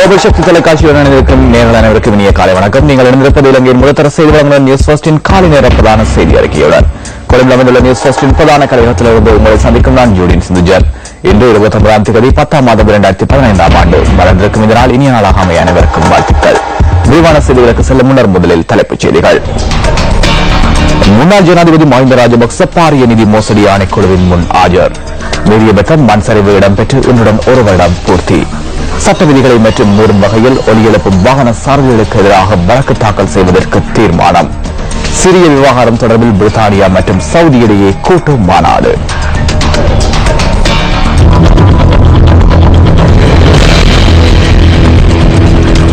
Global சக்தி தொலைக்காட்சியுடன் இணைந்திருக்கும் நேர்கள் அனைவருக்கும் இனிய காலை வணக்கம். நீங்கள் இணைந்திருப்பது இலங்கையின் முதற்தர செய்தி வழங்குகிற நியூஸ் ஃபர்ஸ்டின் காலை நேர பிரதான செய்தி அறிக்கையுடன் கொழும்பில் அமைந்துள்ள நியூஸ் ஃபர்ஸ்டின் பிரதான கலையகத்திலிருந்து உங்களை சந்திக்கும் நான் ஜூடின் சிந்துஜன். இன்று 29ஆம் தேதி 10ஆம் மாதம் 2015ஆம் ஆண்டு வளர்ந்திருக்கும் இந்த நாள் இனிய நாளாக அமைய அனைவருக்கும் வாழ்த்துக்கள். விரிவான செய்திகளுக்கு செல்லும் முன்னர் முதலில் தலைப்புச் செய்திகள். முன்னாள் ஜனாதிபதி மஹிந்த ராஜபக்ச பாரிய நிதி மோசடி ஆணைக்குழுவின் முன் ஆஜர். மீறிய மண் சரிவு இடம்பெற்று இன்றுடன் ஒரு வருடம் பூர்த்தி. சட்ட விதிகளை மற்றும் மீறும் வகையில் ஒலி எழுப்பும் வாகன சாரதிகளுக்கு எதிராக வழக்கு தாக்கல் செய்வதற்கு தீர்மானம். சிரிய விவகாரம் தொடர்பில் பிரித்தானியா மற்றும் சவுதி இடையே கூட்டு மாநாடு.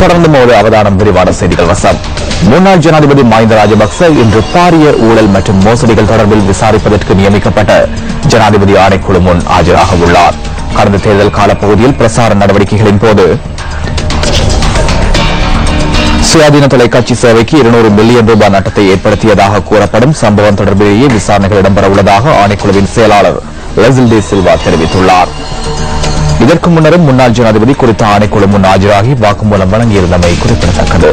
தொடர்ந்து ஒரு அவதானம். விரிவான செய்திகள் வசம். முன்னாள் ஜனாதிபதி மஹிந்த ராஜபக்ச இன்று பாரிய ஊழல் மற்றும் மோசடிகள் தொடர்பில் விசாரிப்பதற்கு நியமிக்கப்பட்ட ஜனாதிபதி ஆணைக்குழு முன் ஆஜராக உள்ளார். கடந்த தேர்தல் காலப்பகுதியில் பிரசார நடவடிக்கைகளின் போது சுயாதீன தொலைக்காட்சி சேவைக்கு 200 மில்லியன் ரூபாய் நட்டத்தை ஏற்படுத்தியதாக கூறப்படும் சம்பவம் தொடர்பிலேயே விசாரணைகள் இடம்பெற உள்ளதாக ஆணைக்குழுவின் செயலாளர் லெசில் டி சில்வா தெரிவித்துள்ளார். இதற்கு முன்னரும் முன்னாள் ஜனாதிபதி குறித்த ஆணைக்குழு முன் ஆஜராகி வாக்குமூலம் வழங்கியிருந்தமை குறிப்பிடத்தக்கது.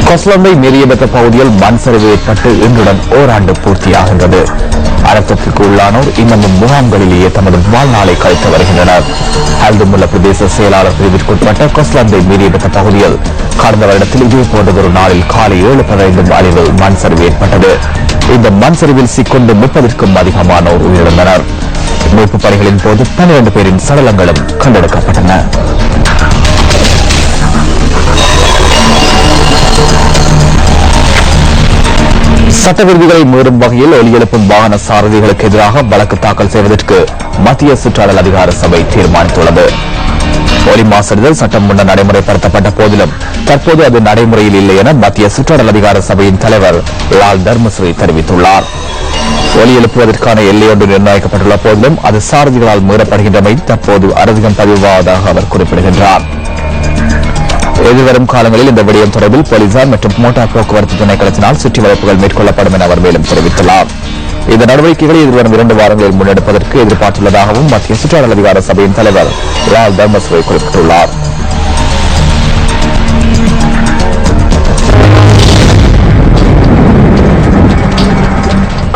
கொஸ்லம்பை மெரியபெத்த பகுதியில் மண் சரிவு ஏற்பட்டு இன்றுடன் ஓராண்டு பூர்த்தியாகின்றது. அனர்த்தத்திற்கு உள்ளானோர் இன்னமும் முகாம்களிலேயே தமது வாழ்நாளை கழித்து வருகின்றனர். ஹல்துமுல்ல பிரதேச செயலாளர் பிரிவிற்குட்பட்ட கொஸ்லம்பை மெரியபெத்த பகுதியில் கடந்த வருடத்தில் இதே போன்றதொரு நாளில் காலை 7:15 அளவில் மண் சரிவு ஏற்பட்டது. இந்த மண் சரிவில் சிக்கொண்டு 30க்கும் அதிகமானோர் உயிரிழந்தனர். மீட்புப் பணிகளின் போது 12 பேரின் சடலங்களும் கண்டெடுக்கப்பட்டன. சட்ட விதிகளை மீறும் வகையில் ஒலி எழுப்பும் வாகன சாரதிகளுக்கு எதிராக வழக்கு தாக்கல் செய்வதற்கு மத்திய சுற்றாடல் அதிகார சபை தீர்மானித்துள்ளது. ஒலி மாசடிதல் சட்டம் முன்னர் நடைமுறைப்படுத்தப்பட்ட போதிலும் தற்போது அது நடைமுறையில் இல்லை என மத்திய சுற்றாடல் அதிகார சபையின் தலைவர் லால் தர்மஸ்ரீ தெரிவித்துள்ளார். ஒலி எழுப்புவதற்கான எல்லையொன்று நிர்ணயிக்கப்பட்டுள்ள போதிலும் அது சாரதிகளால் மீறப்படுகின்றமை தற்போது அதிகம் பதிவாவதாக அவர் குறிப்பிடுகின்றார். எதிர்வரும் காலங்களில் இந்த விடயம் தொடர்பில் போலீசார் மற்றும் மோட்டார் போக்குவரத்து திணைக்களத்தினால் சுற்றி வளைப்புகள் மேற்கொள்ளப்படும் என அவர் மேலும் தெரிவித்துள்ளார். இந்த நடவடிக்கைகளை எதிர்வரும் 2 வாரங்களில் முன்னெடுப்பதற்கு எதிர்பார்த்துள்ளதாகவும் மத்திய சுற்றாடல் அதிகார சபையின் தலைவர் லால் தர்மஸ்ரீ குறிப்பிட்டுள்ளார்.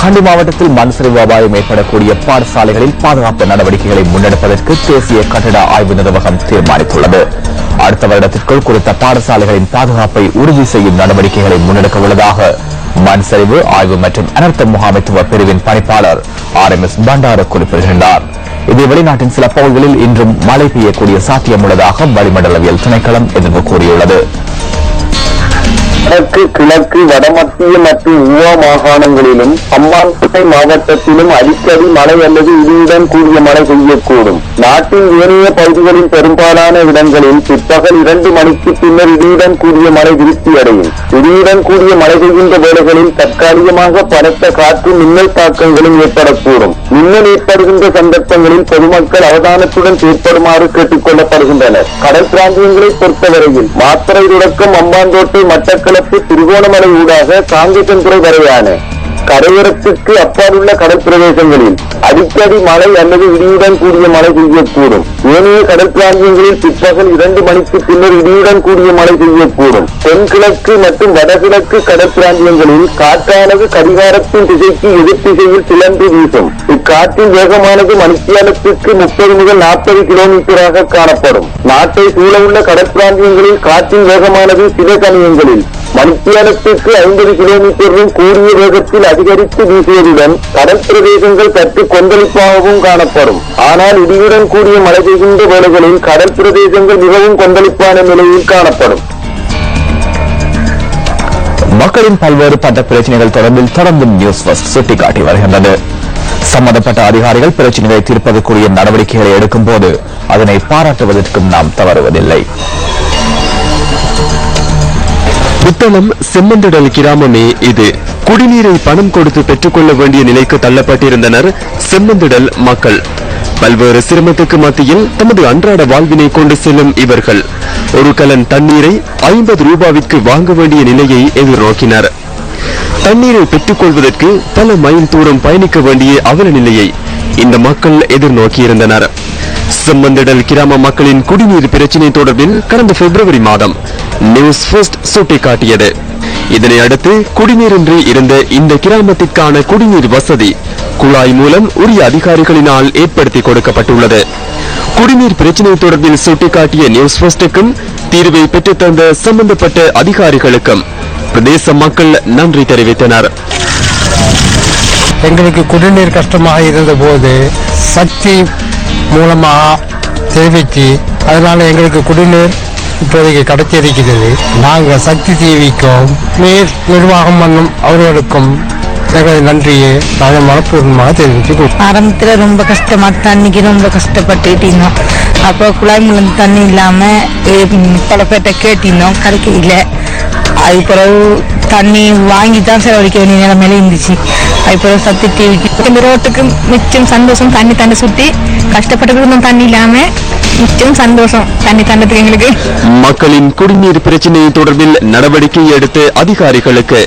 கண்டி மாவட்டத்தில் மண் சரிவு அபாயம் ஏற்படக்கூடிய பாடசாலைகளில் பாதுகாப்பு நடவடிக்கைகளை முன்னெடுப்பதற்கு தேசிய கட்டிட ஆய்வு நிர்வாகம் தீர்மானித்துள்ளது. அடுத்த வருடத்திற்குள் குறித்த பாடசாலைகளின் பாதுகாப்பை உறுதி செய்யும் நடவடிக்கைகளை முன்னெடுக்க உள்ளதாக மண் சரிவு ஆய்வு மற்றும் அனர்த்த முகாமைத்துவ பிரிவின் பணிப்பாளர் RMS பண்டார குறிப்பிடுகின்றார். இது வெளிநாட்டின் சில பகுதிகளில் இன்றும் மழை பெய்யக்கூடிய சாத்தியம் உள்ளதாக வளிமண்டலவியல் திணைக்களம் எதிர்ப்பு கூறியுள்ளது. வடக்கு, கிழக்கு, வடமத்திய மற்றும் உவா மாகாணங்களிலும் அம்பாந்தோட்டை மாவட்டத்திலும் அடிக்கடி மழை அல்லது இடியுடன் கூடிய மழை பெய்யக்கூடும். நாட்டின் ஏனைய பகுதிகளின் பெரும்பாலான இடங்களில் பிற்பகல் 2 மணிக்கு பின்னர் இடியுடன் கூடிய மழை விருத்தியடையும். இடியுடன் கூடிய மழை பெய்கின்ற வேளைகளில் தற்காலிகமாக பலத்த காற்று மின்னல் தாக்கங்களும் ஏற்படக்கூடும். மின்னல் ஏற்படுகின்ற சந்தர்ப்பங்களில் பொதுமக்கள் அவதானத்துடன் செயற்படுமாறு கேட்டுக் கொள்ளப்படுகின்றனர். கடல் பிராந்தியங்களை பொறுத்தவரையில் மாத்தறை தொடக்கம் அம்பாந்தோட்டை மட்டக்களப்பு திருகோணமலை ஊடாக காங்கேசன்துறை வரையான கரையோரத்துக்கு அப்பாலுள்ள கடல் பிரதேசங்களில் அடிக்கடி மழை அல்லது இடியுடன் கூடிய மழை பெய்யக்கூடும். ஏனைய கடல் பிராந்தியங்களில் பிற்பகல் 2 மணிக்கு பின்னர் இடியுடன் கூடிய மழை பெய்யக்கூடும். தென்கிழக்கு மற்றும் வடகிழக்கு கடல் பிராந்தியங்களில் காற்றானது கடிகாரத்தின் திசைக்கு எதிர் திசையில் சுழன்று வீசும். இக்காற்றின் வேகமானது மணித்தியாலத்துக்கு 30 முதல் 40 கிலோமீட்டராக காணப்படும். நாட்டை சூழவுள்ள கடல் பிராந்தியங்களில் காற்றின் வேகமானது சில சமயங்களில் மணித்தியாலத்துக்கு 50 கிலோமீட்டரும் கூடிய வேகத்தில் அதிகரித்து வீசுவதுடன் கடல் பிரதேசங்கள் சற்று கொந்தளிப்பாகவும் காணப்படும். ஆனால் இடியுடன் கூடிய மழை பெய்கின்ற வேளைகளில் கடல் பிரதேசங்கள் மிகவும் கொந்தளிப்பான நிலையில் காணப்படும். மக்களின் பல்வேறுபட்ட பிரச்சனைகள் தொடர்பில் தொடர்ந்து நியூஸ் ஃபர்ஸ்ட் சுட்டிக்காட்டி வருகின்றது. சம்பந்தப்பட்ட அதிகாரிகள் பிரச்சனைகளை தீர்ப்பதற்குரிய நடவடிக்கைகளை எடுக்கும் போது அதனை பாராட்டுவதற்கும் நாம் தவறுவதில்லை. புத்தளம் செம்மந்தடல் கிராமமே இது. குடிநீரை பணம் கொடுத்து பெற்றுக்கொள்ள வேண்டிய நிலைக்கு தள்ளப்பட்டிருந்தனர் செம்மந்தடல் மக்கள். பல்வேறு சிரமத்துக்கு மத்தியில் தமது அன்றாட வாழ்வினை கொண்டு செல்லும் இவர்கள் ஒரு கலன் தண்ணீரை 50 ரூபாய்க்கு வாங்க வேண்டிய நிலையை எதிர்நோக்கினர். தண்ணீரை பெற்றுக் கொள்வதற்கு பல மைல் தூரம் பயணிக்க வேண்டிய அவல நிலையை இந்த மக்கள் எதிர்நோக்கியிருந்தனர். செம்மந்திடல் கிராம மக்களின் குடிநீர் பிரச்சினை தொடர்பில் கடந்த பிப்ரவரி மாதம் நியூஸ் ஃபர்ஸ்ட் சுட்டிக்காட்டியது. இதனை அடுத்து குடிநீரின்றி இருந்த இந்த கிராமத்திற்கான குடிநீர் வசதி குழாய் மூலம் உரிய அதிகாரிகளினால் ஏற்படுத்தி கொடுக்கப்பட்டுள்ளது. குடிநீர் பிரச்சினை தொடர்பில் சுட்டிக்காட்டிய நியூஸ் ஃபர்ஸ்டுக்கும் தீர்வை பெற்றுத்தந்த சம்பந்தப்பட்ட அதிகாரிகளுக்கும் பிரதேச மக்கள் நன்றி தெரிவித்தனர். எங்களுக்கு குடிநீர் கஷ்டமாக இருந்த போது சக்தி மூலமாக தெரிவித்து அதனால எங்களுக்கு குடிநீர் இப்போதைக்கு கிடைச்சிருக்கிறது. நாங்கள் சக்தி டிவிக்கும் நீர் நிர்வாகம் பண்ணும் அவர்களுக்கும் எங்களது நன்றியை நாங்கள் மனப்பூர்வமாக தெரிவித்துக்கொள்வோம். ஆரம்பத்தில் ரொம்ப கஷ்டமா தண்ணிக்கு ரொம்ப கஷ்டப்பட்டுட்டு இருந்தோம். அப்போ குழாய் மூலம் தண்ணி இல்லாமல் பல பேர்ட்ட கேட்டிருந்தோம், கிடைக்கல. அது பிறகு தண்ணி வாங்கி தான் செலவழிக்க வேண்டிய நிலைமையில இருந்துச்சு. அது பிறகு சக்தி டிவிக்கு இந்த ரோட்டுக்கு மிச்சம் சந்தோஷம். தண்ணி தண்ணி சுற்றி கஷ்டப்பட்டு இருந்தோம், தண்ணி இல்லாம மிச்சம் சந்தோஷம் தண்ணி தண்டத்துக்கு எங்களுக்கு. மக்களின் குடிநீர் பிரச்சினை தொடர்பில் நடவடிக்கை எடுத்த அதிகாரிகளுக்கு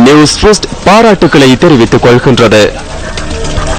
நியூஸ் ஃபர்ஸ்ட் பாராட்டுக்களை தெரிவித்துக் கொள்கின்றது.